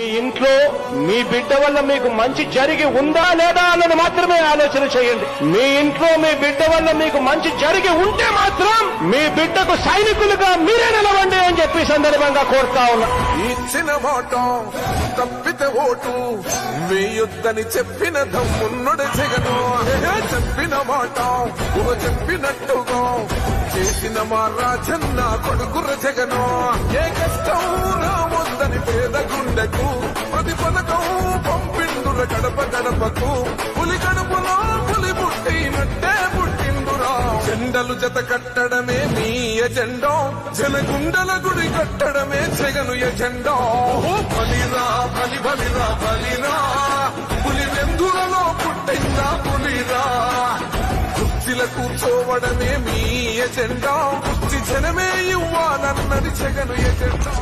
మీ ఇంట్లో మీ బిడ్డ వల్ల మీకు మంచి జరిగి ఉందా లేదా అన్నది మాత్రమే ఆలోచన చేయండి. మీ ఇంట్లో మీ బిడ్డ వల్ల మీకు మంచి జరిగి ఉంటే మాత్రం మీ బిడ్డకు సైనికులుగా మీరే నిలవండి అని చెప్పి సందర్భంగా కోరుతా ఉన్నా. ఇచ్చిన మాట తప్పితే ఓటు వేయొద్దని చెప్పిన దమ్మున్నడు జగను. చెప్పిన మాట చెప్పినట్టుగా చేసిన మా రాజన్న కొడుకుర జగను. ఏ కష్టం రావద్దని పేద గుండెకు ప్రతి పథకం పంపిండుర గడప గడపకు. పులి గడపలో పులి పుట్టినట్టే పుట్టిండురా. జెండలు జత కట్టడమే మీ ఎజెండా, జనగుండల గుడి కట్టడమే జగను ఎజెండా. బలిరా బలి బలిరా బలిరా, పులి వెందులలో పుట్టిందా పులిరా. కుర్చీల కూర్చోవడమే మీ ఎజెండా, కుర్చీ జనమే ఇవ్వాలన్నది జగను ఎజెండా.